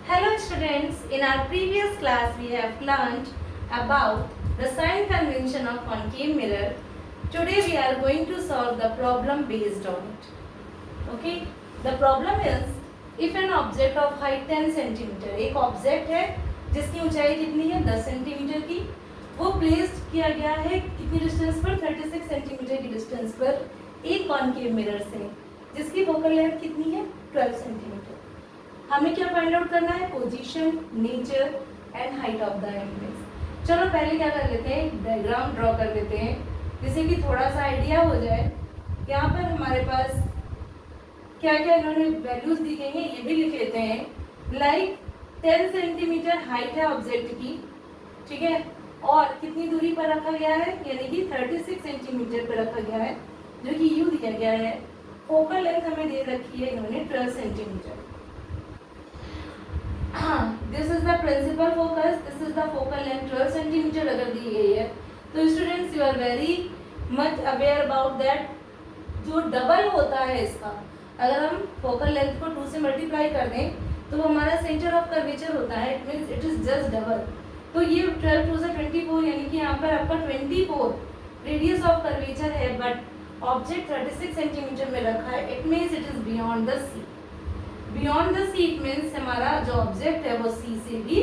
Hello students, in our previous class we have learned about the sign convention of concave mirror. Today we are going to solve the problem based on it. Okay, the problem is if an object of height 10 cm, एक object है जिसकी ऊंचाई कितनी है 10 centimetre की, वो placed किया गया है कितनी डिस्टेंस पर 36 सेंटीमीटर की डिस्टेंस पर एक कॉन्केव मिरर से जिसकी फोकल लेंथ कितनी है 12 सेंटीमीटर। हमें क्या फाइंड आउट करना है? Position, nature and height of the image. चलो पहले क्या कर लेते हैं, डायग्राम ड्रॉ कर लेते हैं जिससे कि थोड़ा सा आइडिया हो जाए। यहाँ पर हमारे पास क्या क्या इन्होंने वैल्यूज दी गई हैं ये भी लिख लेते हैं। लाइक 10 सेंटीमीटर हाइट है ऑब्जेक्ट की, ठीक है, और कितनी दूरी पर रखा गया है, यानी कि 36 सेंटीमीटर पर रखा गया है जो कि यू दिया गया है। फोकल लेंथ हमें दे रखी है इन्होंने 12 centimetre. This is the principal focus, this is the focal length 12 centimetre अगर दी गई है तो students you are very much aware about that जो डबल होता है इसका, अगर हम फोकल लेंथ को 2 से मल्टीप्लाई कर दें तो हमारा सेंटर ऑफ कर्वेचर होता है, it means it is just double. तो ये 12 2 से 24 यानी कि यहाँ पर आपका 24 रेडियस ऑफ कर्वेचर है, बट ऑब्जेक्ट 36 सेंटीमीटर में रखा है, it means it is beyond the C. Beyond the C it means हमारा जो ऑब्जेक्ट है वो सी से भी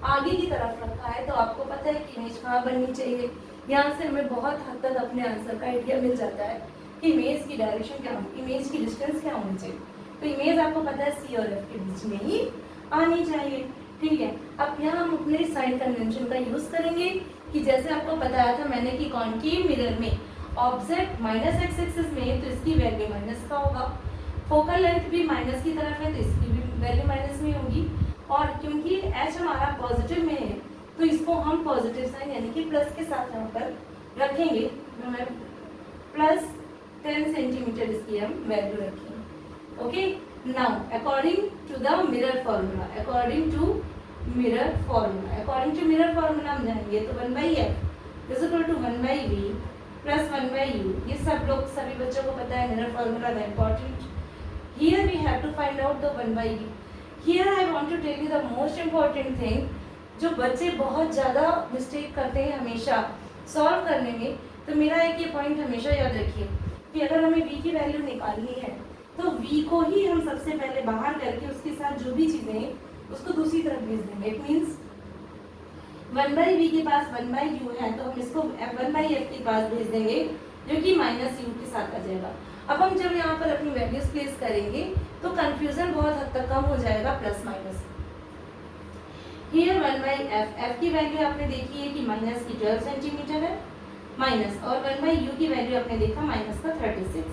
आगे की तरफ रखा है। तो आपको पता है कि इमेज कहाँ बननी चाहिए, यहाँ से हमें बहुत हद तक अपने आंसर का आइडिया मिल जाता है कि इमेज की डायरेक्शन क्या होगी, इमेज की डिस्टेंस क्या होनी चाहिए। तो इमेज आपको पता है सी और एफ के बीच में ही आनी चाहिए, ठीक है। अब यहाँ हम अपने साइन कन्वेंशन का यूज करेंगे कि जैसे आपको बताया था मैंने कि कॉन्केव मिरर में ऑब्जेक्ट माइनस एक्स एक्सिस में है तो इसकी वैल्यू माइनस का होगा, फोकल लेंथ भी माइनस की तरफ है तो इसकी भी वैल्यू माइनस में होगी, और क्योंकि एच हमारा पॉजिटिव में है तो इसको हम पॉजिटिव साइन यानी कि प्लस के साथ यहाँ पर रखेंगे। प्लस 10 सेंटीमीटर इसकी हम वैल्यू रखेंगे। Okay, now according to the mirror formula, according to mirror formula हम जाएंगे तो 1/f is equal to 1/v plus 1/u। ये सब लोग सभी बच्चों को पता है mirror formula the important. Here we have to find out the 1/v. Here I want to tell you the most important thing, जो बच्चे बहुत ज़्यादा मिस्टेक करते हैं हमेशा सॉल्व करने में। तो मेरा एक ये पॉइंट हमेशा याद रखिए कि अगर हमें v की वैल्यू निकालनी है तो v को ही हम सबसे पहले बाहर करके उसके साथ जो भी चीज़ें हैं उसको दूसरी तरफ भेज देंगे। इट मीन्स 1/v के पास 1/u है तो हम इसको 1/f के पास भेज देंगे जो कि -u के साथ आ जाएगा। अब हम जब यहाँ पर अपनी वैल्यूज प्लेस करेंगे तो कंफ्यूजन बहुत हद तक कम हो जाएगा, plus minus. Here 1/f, f की वैल्यू आपने देखी है कि माइनस की 12 सेंटीमीटर है माइनस, और 1/u की वैल्यू आपने देखा माइनस का 36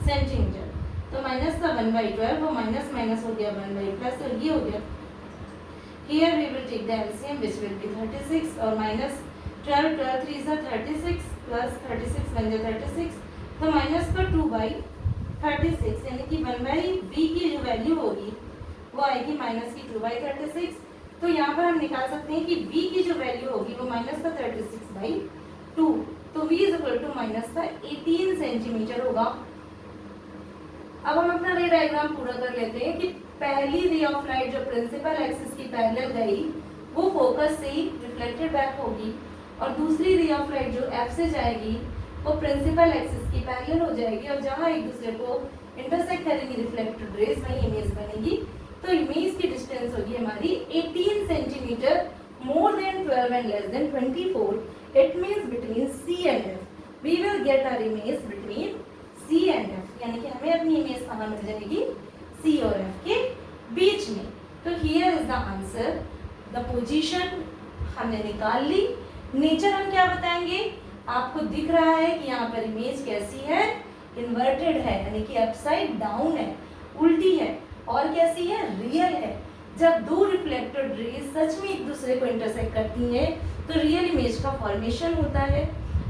सेंटीमीटर। तो माइनस का 1/12 वो माइनस माइनस हो गया 1 प्लस, और ये हो गया। Here we will take the LCM which will be 36 और माइनस 12 12 3 is 36 प्लस 36 बन जाए 36, तो माइनस का 2/36 यानी कि 1/v की जो वैल्यू होगी वो आएगी माइनस की 2/36। तो यहाँ पर हम निकाल सकते हैं कि v की जो वैल्यू होगी वो माइनस का 36/2, तो v is equal to minus का 18 सेंटीमीटर होगा। अब हम अपना रे डायग्राम पूरा कर लेते हैं कि पहली रे ऑफ लाइट जो प्रिंसिपल एक्सिस की पैरेलल गई वो फोकस से ही रिफ्लेक्टेड बैक होगी, और दूसरी रे ऑफ लाइट जो एफ से जाएगी वो प्रिंसिपल एक्सिस की पैरेलल हो जाएगी, और जहाँ एक दूसरे को इंटरसेक्ट करेंगी रिफ्लेक्टेड रेज वही इमेज बनेगी। तो इमेज की डिस्टेंस होगी हमारी 18 centimetre, more than 12 and less than 24, it means between C and F we will get our image between C and F, यानी कि हमें अपनी इमेज कहाँ मिल जाएगी, सी और एफ के बीच में। तो here is the answer, the position हमने निकाल ली। नेचर हम क्या बताएंगे, आपको दिख रहा है कि यहाँ पर इमेज कैसी है, इन्वर्टेड है यानी कि अपसाइड डाउन है, उल्टी है, और कैसी है, रियल है। जब दो रिफ्लेक्टेड रेज सच में एक दूसरे को इंटरसेक्ट करती हैं तो रियल इमेज का फॉर्मेशन होता है,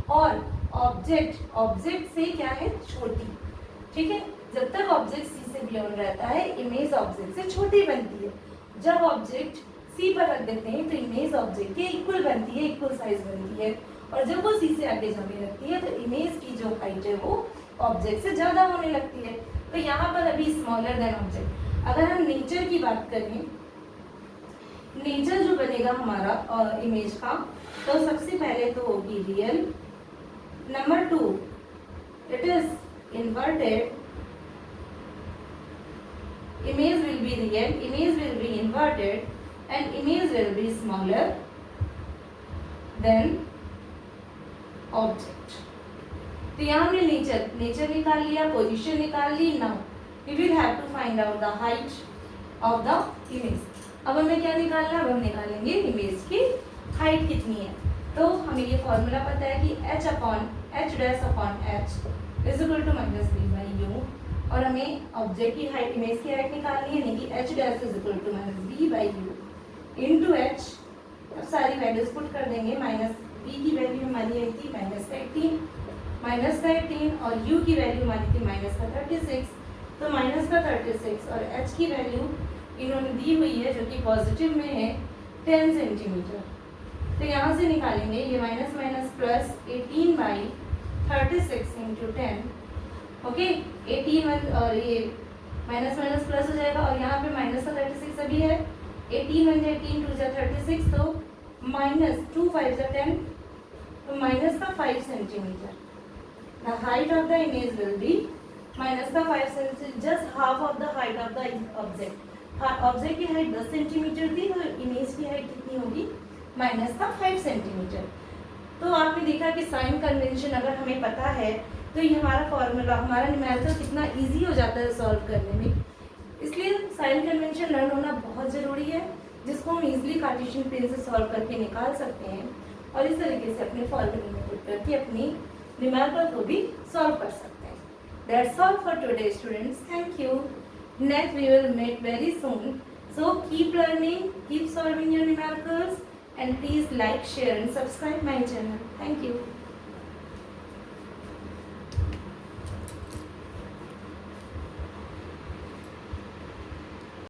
और ऑब्जेक्ट से क्या है, छोटी, ठीक है। जब तक ऑब्जेक्ट सी से बियॉन्ड रहता है इमेज ऑब्जेक्ट से छोटी बनती है। जब ऑब्जेक्ट सी पर रख देते हैं तो इमेज ऑब्जेक्ट के इक्वल बनती है, इक्वल साइज बनती है, और जब वो सी से आगे जाने लगती है तो इमेज की जो हाइट है वो ऑब्जेक्ट से ज़्यादा होने लगती है। तो यहाँ पर अभी स्मॉलर देन ऑब्जेक्ट। अगर हम नेचर की बात करें नेचर जो बनेगा हमारा इमेज का, तो सबसे पहले तो होगी real, number 2 it is inverted, image will be real, image will be inverted, and image will be smaller than object. तो यहाँ हमने नेचर निकाल लिया, पोजीशन निकाल ली. Now we will have to find out the height of the image. अब हमें क्या निकालना है? अब हम निकालेंगे इमेज की हाइट कितनी है. तो हमें ये फॉर्मूला पता है कि h upon h dash upon h is equal to minus B by U, और हमें ऑब्जेक्ट की हाइट, इमेज की हाइट निकालनी है, यानी कि h dash is equal to minus B by U into h. अब सारी वैल्यूज पुट कर देंगे. माइनस b की वैल्यू हमारी आई थी माइनस का 18 और u की वैल्यू हमारी थी माइनस का 36. तो माइनस का 36 और h की वैल्यू इन्होंने दी हुई है जो कि पॉजिटिव में है 10 सेंटीमीटर. तो यहाँ से निकालेंगे ये minus minus plus 18 by 36 into 10. Okay 18 और ये माइनस माइनस प्लस हो जाएगा, और यहाँ पे माइनस का 36 अभी है. 18 वन 18 2 36, तो माइनस 2 5 10, तो माइनस का 5 centimetre. The height of the image will be minus का 5 centimetre, just half of the height of the object. Object की हाइट 10 सेंटीमीटर थी, तो इमेज की हाइट कितनी होगी? माइनस का 5 सेंटीमीटर. तो आपने देखा कि साइन कन्वेंशन अगर हमें पता है तो ये हमारा फॉर्मूला, हमारा न्यूमेरिकल कितना इजी हो जाता है सॉल्व करने में. इसलिए साइन कन्वेंशन लर्न होना बहुत ज़रूरी है, जिसको हम इजीली कार्टेशियन प्लेन से सॉल्व करके निकाल सकते हैं, और इस तरीके से अपने फॉर्मूले में पुट करके अपनी न्यूमेरिकल को भी सॉल्व कर सकते हैं. That's all for today students. Thank you. Next we will meet very soon. So keep learning, keep solving your numericals, and please like, share and subscribe my channel. Thank you.